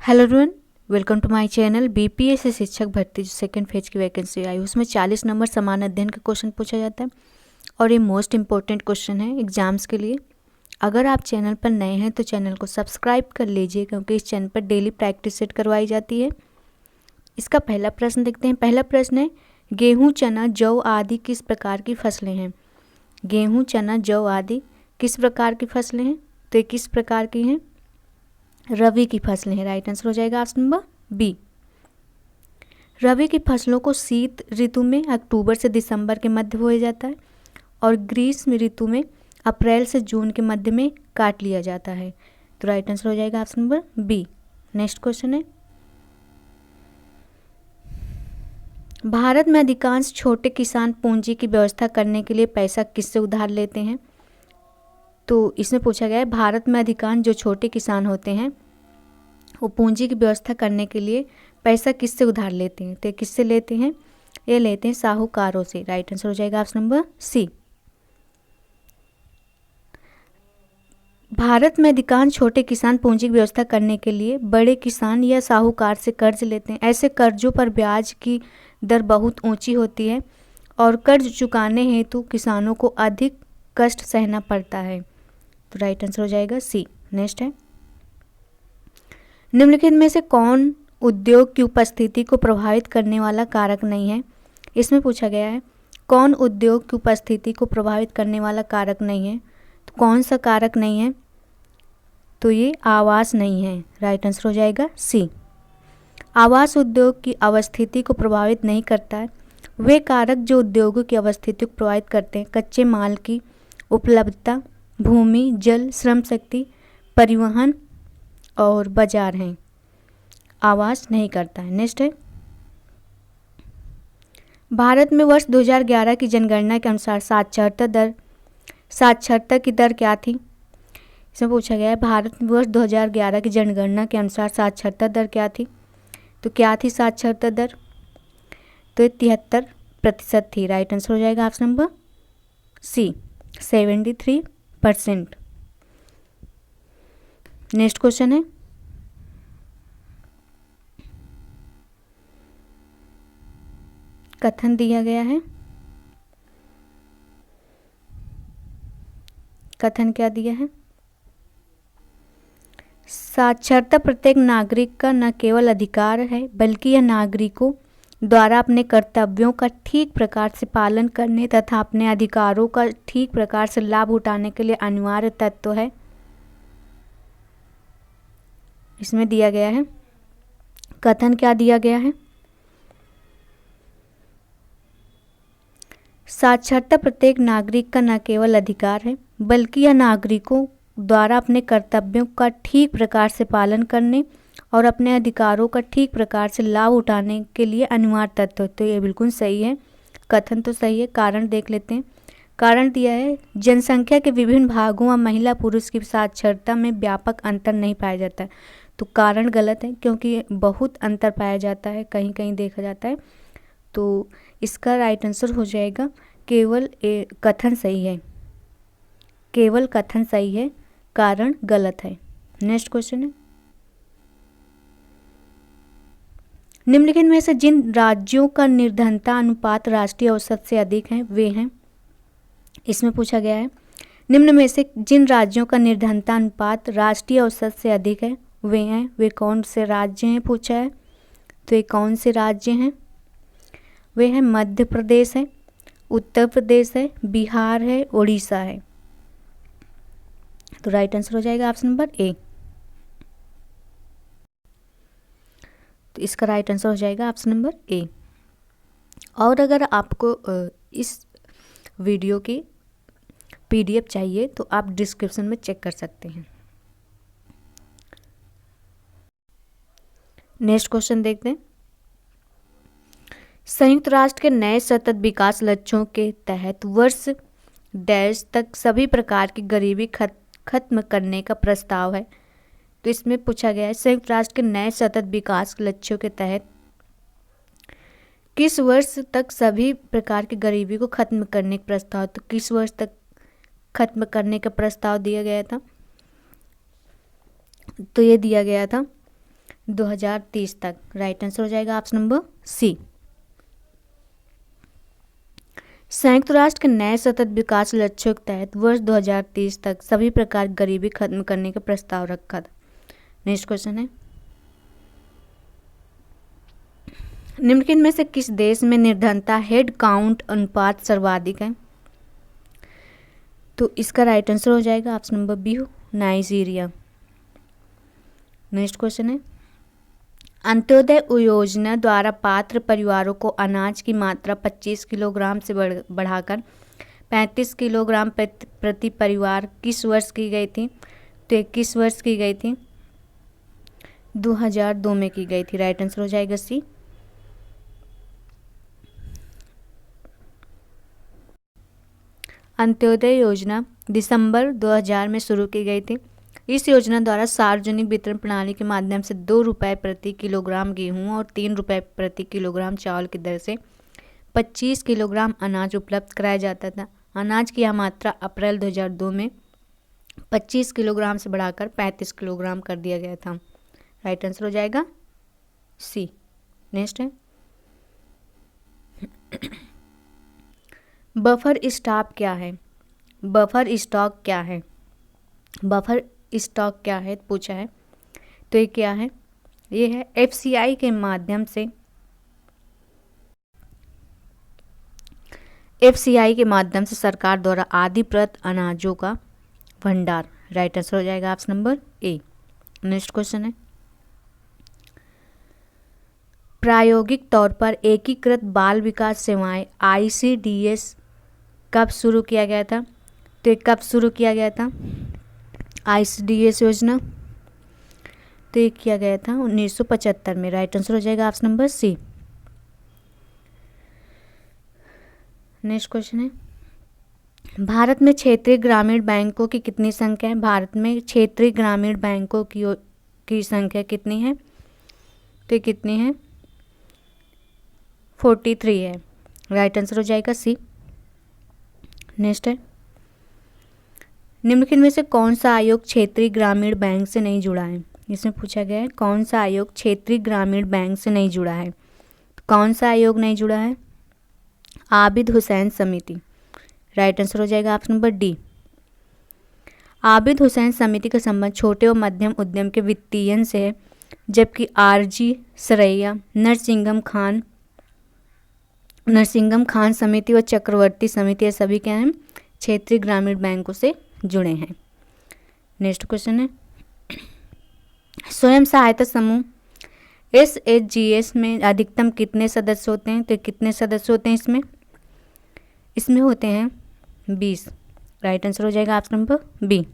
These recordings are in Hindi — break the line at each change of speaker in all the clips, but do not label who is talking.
Hello everyone, welcome to my channel. BPSC शिक्षक भर्ती जो सेकंड फेज की वैकेंसी आई उसमें 40 नंबर समान अध्ययन का क्वेश्चन पूछा जाता है और ये मोस्ट इंपॉर्टेंट क्वेश्चन है एग्जाम्स के लिए। अगर आप चैनल पर नए हैं तो चैनल को सब्सक्राइब कर लीजिए क्योंकि इस चैनल पर डेली प्रैक्टिस सेट करवाई जाती है। इसका पहला प्रश्न देखते हैं। पहला प्रश्न है, गेहूँ, चना, जौ आदि किस प्रकार की फसलें हैं? गेहूँ, चना, जौ आदि किस प्रकार की फसलें हैं? तो ये किस प्रकार की हैं? रबी की फसलें हैं। राइट आंसर हो जाएगा ऑप्शन नंबर बी। रबी की फसलों को शीत ऋतु में अक्टूबर से दिसंबर के मध्य बोया जाता है और ग्रीष्म ऋतु में अप्रैल से जून के मध्य में काट लिया जाता है। तो राइट आंसर हो जाएगा option number B. Next question है, भारत में अधिकांश छोटे किसान पूंजी की व्यवस्था करने के लिए पैसा किससे उधार लेते हैं? तो इसमें पूछा गया है, भारत में अधिकांश जो छोटे किसान होते हैं वो पूंजी की व्यवस्था करने के लिए पैसा किससे उधार लेते हैं? तो किससे लेते हैं? ये लेते हैं साहूकारों से। राइट आंसर हो जाएगा ऑप्शन नंबर सी। भारत में अधिकांश छोटे किसान पूंजी की व्यवस्था करने के लिए बड़े किसान या साहूकार से कर्ज लेते हैं। ऐसे कर्जों पर ब्याज की दर बहुत ऊंची होती है और कर्ज चुकाने हेतु किसानों को अधिक कष्ट सहना पड़ता है। तो राइट आंसर हो जाएगा सी। नेक्स्ट है, निम्नलिखित में से कौन उद्योग की उपस्थिति को प्रभावित करने वाला कारक नहीं है? इसमें पूछा गया है, कौन उद्योग की उपस्थिति को प्रभावित करने वाला कारक नहीं है? तो कौन सा कारक नहीं है? तो ये आवास नहीं है। राइट आंसर हो जाएगा सी। आवास उद्योग की अवस्थिति को प्रभावित नहीं करता है। वे कारक जो उद्योगों की अवस्थिति को प्रभावित करते हैं कच्चे माल की उपलब्धता, भूमि, जल, श्रम शक्ति, परिवहन और बाजार हैं। आवास नहीं करता है। नेक्स्ट है, भारत में वर्ष 2011 की जनगणना के अनुसार साक्षरता की दर क्या थी? इसमें पूछा गया है, भारत में वर्ष 2011 की जनगणना के अनुसार साक्षरता दर क्या थी? तो क्या थी साक्षरता दर? तो 73% थी। राइट आंसर हो जाएगा option number C, 73%। Next question है, कथन दिया गया है। कथन क्या दिया है? साक्षरता प्रत्येक नागरिक का न केवल अधिकार है बल्कि यह नागरिकों द्वारा अपने कर्तव्यों का ठीक प्रकार से पालन करने तथा अपने अधिकारों का ठीक प्रकार से लाभ उठाने के लिए अनिवार्य तत्व है। इसमें दिया गया है, कथन क्या दिया गया है? साक्षरता प्रत्येक नागरिक का न केवल अधिकार है बल्कि यह नागरिकों द्वारा अपने कर्तव्यों का ठीक प्रकार से पालन करने और अपने अधिकारों का ठीक प्रकार से लाभ उठाने के लिए अनिवार्य तत्व है। तो ये बिल्कुल सही है, कथन तो सही है। कारण देख लेते हैं। कारण दिया है, जनसंख्या के विभिन्न भागों व महिला पुरुष की साक्षरता में व्यापक अंतर नहीं पाया जाता है। तो कारण गलत है क्योंकि बहुत अंतर पाया जाता है, कहीं कहीं देखा जाता है। तो इसका राइट आंसर हो जाएगा केवल कथन सही है। केवल कथन सही है, कारण गलत है। नेक्स्ट क्वेश्चन है, निम्नलिखित में से जिन राज्यों का निर्धनता अनुपात राष्ट्रीय औसत से अधिक है वे हैं। इसमें पूछा गया है, निम्न में से जिन राज्यों का निर्धनता अनुपात राष्ट्रीय औसत से अधिक है वे हैं। वे कौन से राज्य हैं पूछा है। तो ये कौन से राज्य हैं? वे हैं मध्य प्रदेश है, उत्तर प्रदेश है, बिहार है, उड़ीसा है। तो राइट आंसर हो जाएगा ऑप्शन नंबर ए। तो इसका राइट आंसर हो जाएगा ऑप्शन नंबर ए। और अगर आपको इस वीडियो की पीडीएफ चाहिए तो आप डिस्क्रिप्शन में चेक कर सकते हैं। नेक्स्ट क्वेश्चन देखते हैं, संयुक्त राष्ट्र के नए सतत विकास लक्ष्यों के तहत वर्ष डैश तक सभी प्रकार की गरीबी खत्म करने का प्रस्ताव है। तो इसमें पूछा गया है, संयुक्त राष्ट्र के नए सतत विकास लक्ष्यों के तहत किस वर्ष तक सभी प्रकार की गरीबी को खत्म करने का प्रस्ताव? तो किस वर्ष तक खत्म करने का प्रस्ताव दिया गया था? तो ये दिया गया था 2030 तक। राइट आंसर हो जाएगा ऑप्शन नंबर सी। संयुक्त राष्ट्र के नए सतत विकास लक्ष्यों के तहत वर्ष 2030 तक सभी प्रकार की गरीबी खत्म करने का प्रस्ताव रखा था। नेक्स्ट क्वेश्चन है, निम्नलिखित में से किस देश में निर्धनता हेड काउंट अनुपात सर्वाधिक है? तो इसका राइट आंसर हो जाएगा option number B, Nigeria. Next question है, अंत्योदय योजना द्वारा पात्र परिवारों को अनाज की मात्रा 25 किलोग्राम से बढ़ाकर 35 किलोग्राम प्रति परिवार किस वर्ष की गई थी? तो 21 वर्ष की गई थी, 2002 में की गई थी। राइट आंसर हो जाएगा सी। अंत्योदय योजना दिसंबर 2000 में शुरू की गई थी। इस योजना द्वारा सार्वजनिक वितरण प्रणाली के माध्यम से 2 रुपये प्रति किलोग्राम गेहूं और 3 रुपये प्रति किलोग्राम चावल की दर से 25 किलोग्राम अनाज उपलब्ध कराया जाता था। अनाज की यह मात्रा अप्रैल 2002 में 25 किलोग्राम से बढ़ाकर 35 किलोग्राम कर दिया गया था। राइट आंसर हो जाएगा सी। नेक्स्ट है, बफर स्टॉक क्या है? बफर स्टॉक क्या है? बफर स्टॉक क्या है पूछा है, तो ये क्या है? ये है एफसीआई के माध्यम से सरकार द्वारा अधिकृत अनाजों का भंडार। राइट आंसर हो जाएगा option number A. Next question है, प्रायोगिक तौर पर एकीकृत बाल विकास सेवाएं ICDS कब शुरू किया गया था? तो ये कब शुरू किया गया था ICDS योजना? तो ये किया गया था 1975 में। राइट आंसर हो जाएगा option number C. Next question है, भारत में क्षेत्रीय ग्रामीण बैंकों की कितनी संख्या है? भारत में क्षेत्रीय ग्रामीण बैंकों की संख्या कितनी है? तो कितनी है? 43 है। राइट आंसर हो जाएगा सी। नेक्स्ट है, निम्नलिखित में से कौन सा आयोग क्षेत्रीय ग्रामीण बैंक से नहीं जुड़ा है? इसमें पूछा गया है कौन सा आयोग क्षेत्रीय ग्रामीण बैंक से नहीं जुड़ा है। तो कौन सा आयोग नहीं जुड़ा है? आबिद हुसैन समिति। राइट आंसर हो जाएगा option number D. Abid Hussain समिति का संबंध छोटे और मध्यम उद्यम के वित्तीयन से है, जबकि RG सरैया, नरसिंगम खान समिति और चक्रवर्ती समिति, ये सभी क्या हैं? क्षेत्रीय ग्रामीण बैंकों से जुड़े हैं। नेक्स्ट क्वेश्चन है, स्वयं सहायता समूह SHGS में अधिकतम कितने सदस्य होते हैं? तो कितने सदस्य होते हैं इसमें? इसमें होते हैं 20। राइट आंसर हो जाएगा ऑप्शन नंबर बी।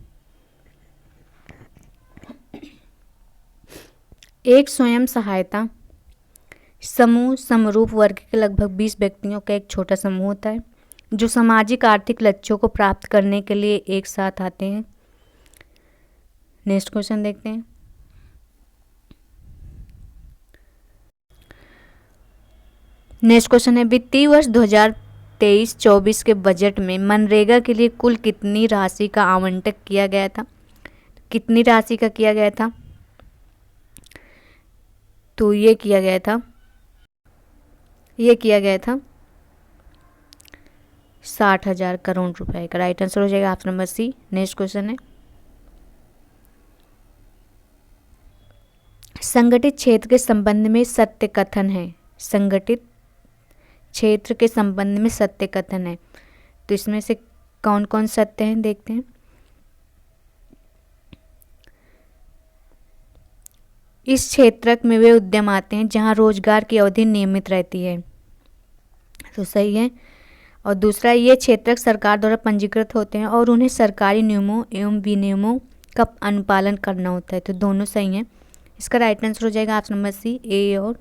एक स्वयं सहायता समूह समरूप वर्ग के लगभग 20 व्यक्तियों का एक छोटा समूह होता है जो सामाजिक आर्थिक लक्ष्यों को प्राप्त करने के लिए एक साथ आते हैं। नेक्स्ट क्वेश्चन देखते हैं, नेक्स्ट क्वेश्चन है, वित्तीय वर्ष 2023-24 के बजट में मनरेगा के लिए कुल कितनी राशि का आवंटन किया गया था? कितनी राशि का किया गया था? तो ये किया गया था 60,000 करोड़ रुपए का। राइट आंसर हो जाएगा option number C. Next question है, संगठित क्षेत्र के संबंध में सत्य कथन है। संगठित क्षेत्र के संबंध में सत्य कथन है, तो इसमें से कौन कौन सत्य हैं देखते हैं। इस क्षेत्र में वे उद्यम आते हैं जहां रोजगार की अवधि नियमित रहती है, तो सही है। और दूसरा, ये क्षेत्र सरकार द्वारा पंजीकृत होते हैं और उन्हें सरकारी नियमों एवं विनियमों का अनुपालन करना होता है, तो दोनों सही हैं। इसका राइट आंसर हो जाएगा ऑप्शन नंबर सी, ए और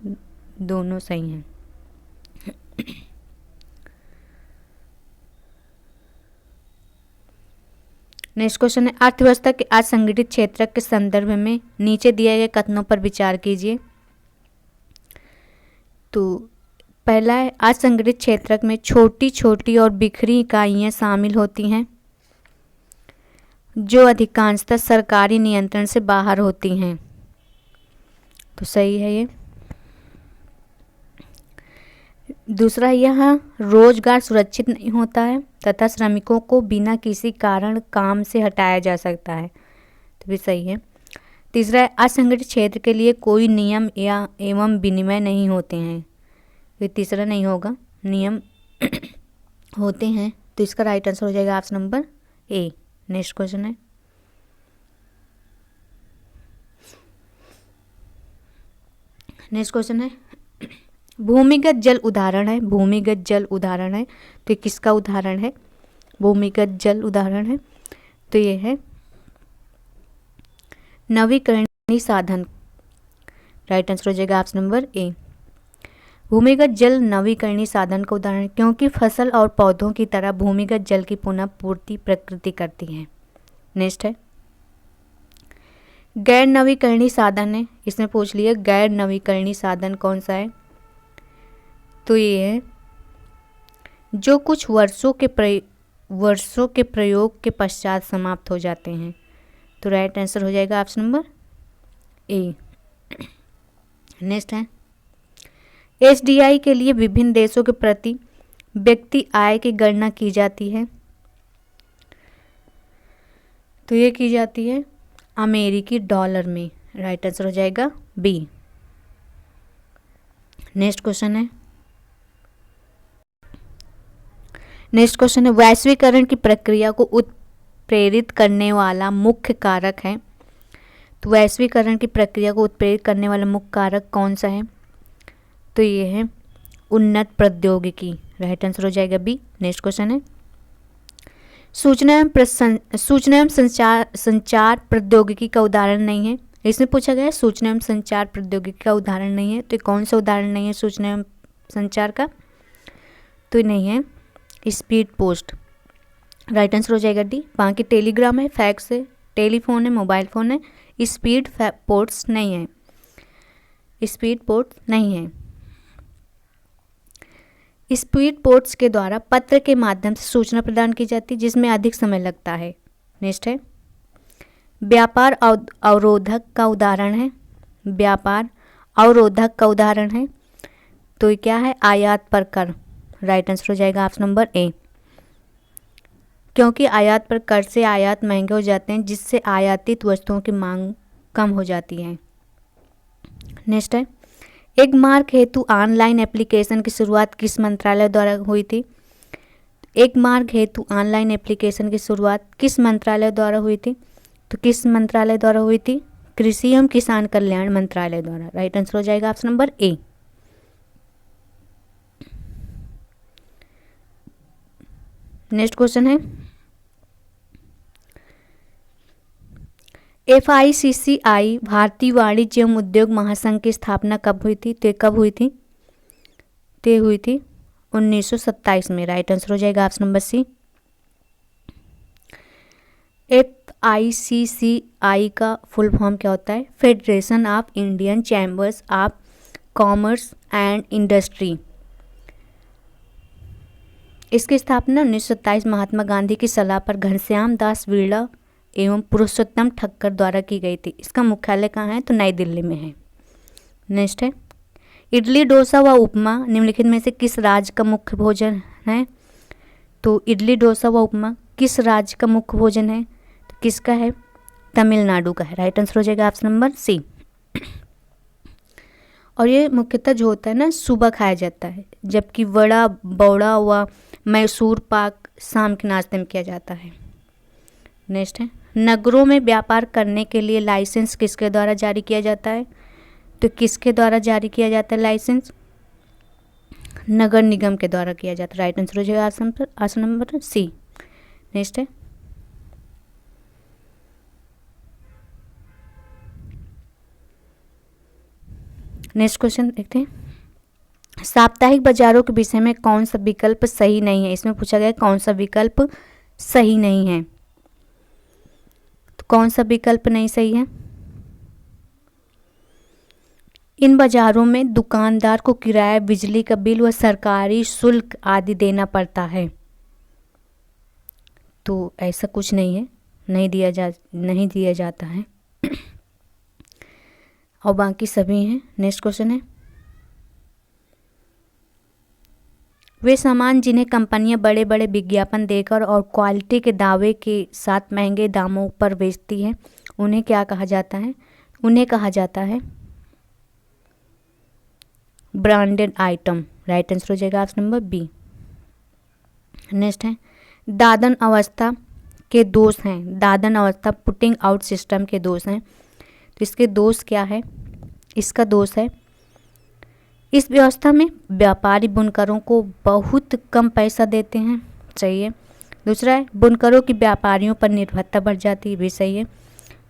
दोनों सही हैं। नेक्स्ट क्वेश्चन है, अर्थव्यवस्था के असंगठित क्षेत्र के संदर्भ में नीचे दिए गए कथनों पर विचार कीजिए। तो पहला है, असंगठित क्षेत्र में छोटी छोटी और बिखरी इकाइयां शामिल होती हैं जो अधिकांशतः सरकारी नियंत्रण से बाहर होती हैं। तो सही है ये। दूसरा, यहाँ रोजगार सुरक्षित नहीं होता है तथा श्रमिकों को बिना किसी कारण काम से हटाया जा सकता है, तो भी सही है। तीसरा है, असंगठित क्षेत्र के लिए कोई नियम या एवं विनिमय नहीं होते हैं, ये तीसरा नहीं होगा, नियम होते हैं, तो इसका राइट आंसर हो जाएगा option number A. Next question है, भूमिगत जल उदाहरण है, भूमिगत जल उदाहरण है, तो ये किसका उदाहरण है? भूमिगत जल उदाहरण है, तो ये है नवीकरणीय साधन, राइट आंसर हो जाएगा ऑप्शन नंबर ए। भूमिगत जल नवीकरणीय साधन का उदाहरण है क्योंकि फसल और पौधों की तरह भूमिगत जल की पुनः पूर्ति प्रकृति करती है। नेक्स्ट है, गैर नवीकरणीय साधन है, इसमें पूछ लिया गैर नवीकरणीय साधन कौन सा है, तो ये है जो कुछ वर्षों के प्रयोग के पश्चात समाप्त हो जाते हैं, तो राइट आंसर हो जाएगा ऑप्शन नंबर ए। नेक्स्ट है, एसडीआई के लिए विभिन्न देशों के प्रति व्यक्ति आय की गणना की जाती है, तो ये की जाती है अमेरिकी डॉलर में, राइट आंसर हो जाएगा बी। नेक्स्ट क्वेश्चन है, वैश्वीकरण की प्रक्रिया को उत्प्रेरित करने वाला मुख्य कारक है, तो वैश्वीकरण की प्रक्रिया को उत्प्रेरित करने वाला मुख्य कारक कौन सा है, तो ये है उन्नत प्रौद्योगिकी, राइट आंसर हो जाएगा बी। नेक्स्ट क्वेश्चन है, सूचना एवं संचार प्रौद्योगिकी का उदाहरण नहीं है, इसमें पूछा गया है सूचना एवं संचार प्रौद्योगिकी का उदाहरण नहीं है, तो ये कौन सा उदाहरण नहीं है सूचना एवं संचार का, तो ये नहीं है स्पीड पोस्ट, राइट आंसर हो जाएगा डी। बाकी टेलीग्राम है, फैक्स है, टेलीफोन है, मोबाइल फ़ोन है, स्पीड पोस्ट नहीं है, स्पीड पोस्ट नहीं है। स्पीड पोस्ट के द्वारा पत्र के माध्यम से सूचना प्रदान की जाती है जिसमें अधिक समय लगता है। नेक्स्ट है, व्यापार अवरोधक का उदाहरण है, व्यापार अवरोधक का उदाहरण है, तो ये क्या है आयात पर कर, राइट आंसर हो जाएगा ऑप्शन नंबर ए, क्योंकि आयात पर कर से आयात महंगे हो जाते हैं जिससे आयातित वस्तुओं की मांग कम हो जाती है। नेक्स्ट है, एक मार्ग हेतु ऑनलाइन एप्लीकेशन की शुरुआत किस मंत्रालय द्वारा हुई थी, एक मार्ग हेतु ऑनलाइन एप्लीकेशन की शुरुआत किस मंत्रालय द्वारा हुई थी, तो किस मंत्रालय द्वारा हुई थी, कृषि एवं किसान कल्याण मंत्रालय द्वारा, राइट आंसर हो जाएगा option number A. Next question है, FICCI भारतीय वाणिज्य एवं उद्योग महासंघ की स्थापना कब हुई थी, तो कब हुई थी, तो हुई थी 1927 में, राइट आंसर हो जाएगा ऑप्शन नंबर सी। FICCI का फुल फॉर्म क्या होता है, federation of Indian chambers of commerce and industry. इसकी स्थापना 1927 महात्मा गांधी की सलाह पर घनश्याम दास बिरला एवं पुरुषोत्तम ठक्कर द्वारा की गई थी। इसका मुख्यालय कहाँ है, तो नई दिल्ली में है। नेक्स्ट है, इडली डोसा व उपमा निम्नलिखित में से किस राज्य का मुख्य भोजन है, तो इडली डोसा व उपमा किस राज्य का मुख्य भोजन है, तो किसका है, तमिलनाडु का है, राइट आंसर हो जाएगा ऑप्शन नंबर सी। और ये मुख्यतः जो होता है ना सुबह खाया जाता है, जबकि वड़ा बौड़ा व मैसूर पाक शाम के नाश्ते में किया जाता है। नेक्स्ट है, नगरों में व्यापार करने के लिए लाइसेंस किसके द्वारा जारी किया जाता है, तो किसके द्वारा जारी किया जाता है लाइसेंस, नगर निगम के द्वारा किया जाता है, राइट आंसर हो जाएगा ऑप्शन नंबर सी। नेक्स्ट है, नेक्स्ट क्वेश्चन देखते हैं, साप्ताहिक बाजारों के विषय में कौन सा विकल्प सही नहीं है, इसमें पूछा गया कौन सा विकल्प सही नहीं है, तो कौन सा विकल्प नहीं सही है, इन बाजारों में दुकानदार को किराया, बिजली का बिल व सरकारी शुल्क आदि देना पड़ता है, तो ऐसा कुछ नहीं है, नहीं दिया जाता है। और बाकी सभी हैं। नेक्स्ट क्वेश्चन है, वे सामान जिन्हें कंपनियां बड़े बड़े विज्ञापन देकर और क्वालिटी के दावे के साथ महंगे दामों पर बेचती हैं उन्हें क्या कहा जाता है? उन्हें कहा जाता है ब्रांडेड आइटम। राइट आंसर हो जाएगा ऑप्शन नंबर बी। नेक्स्ट है, दादन अवस्था के दोष हैं। दादन अवस्था पुटिंग आउट सिस्टम के दोष हैं। तो इसके दोष क्या है? इसका दोष है इस व्यवस्था में व्यापारी बुनकरों को बहुत कम पैसा देते हैं। सही है। दूसरा है बुनकरों की व्यापारियों पर निर्भरता बढ़ जाती है। भी सही है।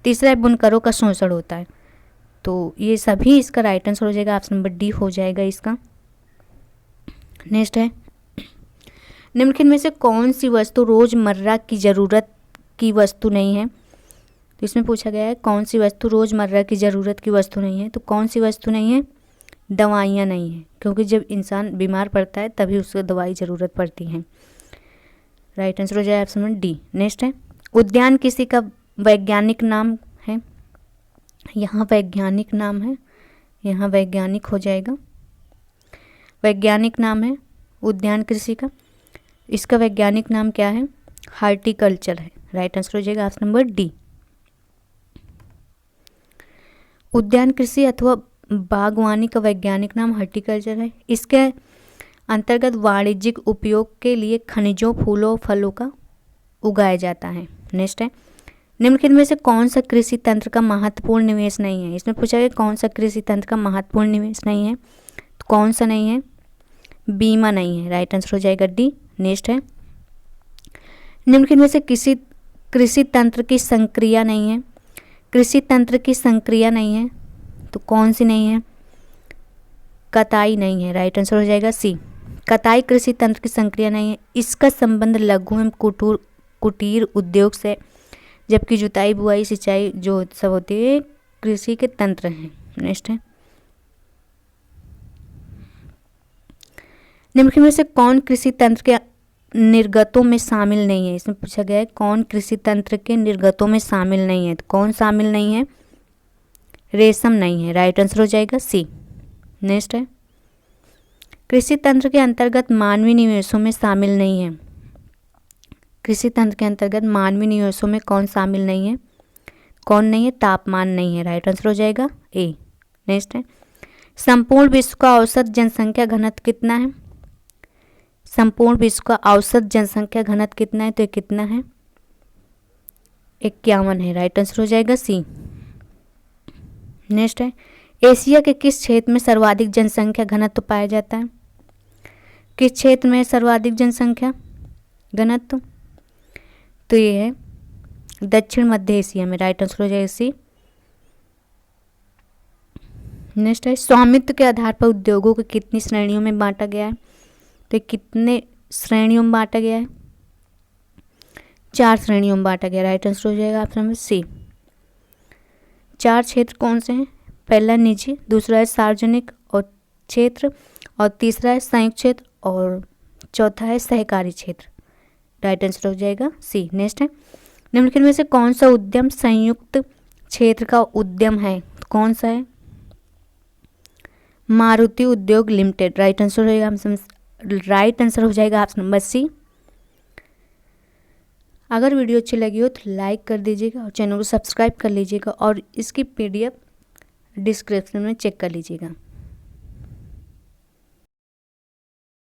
तीसरा है बुनकरों का शोषण होता है। तो ये सभी इसका राइट आंसर हो जाएगा। ऑप्शन नंबर डी हो जाएगा इसका। नेक्स्ट है, निम्नलिखित में से कौन सी वस्तु रोजमर्रा की ज़रूरत की वस्तु नहीं है? तो इसमें पूछा गया है कौन सी वस्तु रोजमर्रा की ज़रूरत की वस्तु नहीं है। तो कौन सी वस्तु नहीं है? दवाइयाँ नहीं है, क्योंकि जब इंसान बीमार पड़ता है तभी उसको दवाई ज़रूरत पड़ती है। राइट आंसर हो जाएगा ऑप्शन नंबर डी। नेक्स्ट है, उद्यान किसी का वैज्ञानिक नाम है। यहाँ वैज्ञानिक नाम है, यहाँ वैज्ञानिक हो जाएगा। वैज्ञानिक नाम है उद्यान कृषि का। इसका वैज्ञानिक नाम क्या है? हार्टिकल्चर है। राइट आंसर हो जाएगा ऑप्शन नंबर डी। उद्यान कृषि अथवा बागवानी का वैज्ञानिक नाम हार्टिकल्चर है। इसके अंतर्गत वाणिज्यिक उपयोग के लिए खनिजों, फूलों, फलों का उगाया जाता है। नेक्स्ट है, निम्नलिखित में से कौन सा कृषि तंत्र का महत्वपूर्ण निवेश नहीं है? इसमें पूछा गया कौन सा कृषि तंत्र का महत्वपूर्ण निवेश नहीं है। तो कौन सा नहीं है? बीमा नहीं है। राइट आंसर हो जाएगा डी। नेक्स्ट है, निम्नलिखित में से किसी कृषि तंत्र की संक्रिया नहीं है। कृषि तंत्र की संक्रिया नहीं है तो कौन सी नहीं है? कताई नहीं है। राइट आंसर हो जाएगा सी। कताई कृषि तंत्र की संक्रिया नहीं है। इसका संबंध लघु एवं कुटीर उद्योग से, जबकि जुताई, बुआई, सिंचाई जो सब होती है कृषि के तंत्र हैं। नेक्स्ट है, निम्नलिखित में से कौन कृषि तंत्र के निर्गतों में शामिल नहीं है? इसमें पूछा गया है कौन कृषि तंत्र के निर्गतों में शामिल नहीं है। तो कौन शामिल नहीं है? रेशम नहीं है। राइट आंसर हो जाएगा सी। नेक्स्ट है, कृषि तंत्र के अंतर्गत मानवीय निवेशों में शामिल नहीं है। कृषि तंत्र के अंतर्गत मानवीय निवेशों में कौन शामिल नहीं है? कौन नहीं है? तापमान नहीं है। राइट आंसर हो जाएगा ए। नेक्स्ट है, संपूर्ण विश्व का औसत जनसंख्या घनत्व कितना है? संपूर्ण विश्व का औसत जनसंख्या घनत्व कितना है? तो ये कितना है? 51 है। राइट आंसर हो जाएगा सी। नेक्स्ट है, एशिया के किस क्षेत्र में सर्वाधिक जनसंख्या घनत्व पाया जाता है? किस क्षेत्र में सर्वाधिक जनसंख्या घनत्व? तो ये है दक्षिण मध्य एशिया में। राइट आंसर हो जाएगा सी। नेक्स्ट है, स्वामित्व के आधार पर उद्योगों को कितनी श्रेणियों में बांटा गया है? तो कितने श्रेणियों में बांटा गया है? 4 श्रेणियों में बांटा गया। राइट आंसर हो जाएगा ऑप्शन नंबर सी। 4 क्षेत्र कौन से हैं? पहला निजी, दूसरा है सार्वजनिक और क्षेत्र, और तीसरा है संयुक्त क्षेत्र, और चौथा है सहकारी क्षेत्र। राइट आंसर हो जाएगा सी। नेक्स्ट है, निम्नलिखित में से कौन सा उद्यम संयुक्त क्षेत्र का उद्यम है? तो कौन सा है? मारुति उद्योग लिमिटेड। राइट आंसर हो जाएगा ऑप्शन नंबर सी। अगर वीडियो अच्छी लगी हो तो लाइक कर दीजिएगा और चैनल को सब्सक्राइब कर लीजिएगा और इसकी PDF डिस्क्रिप्शन में चेक कर लीजिएगा।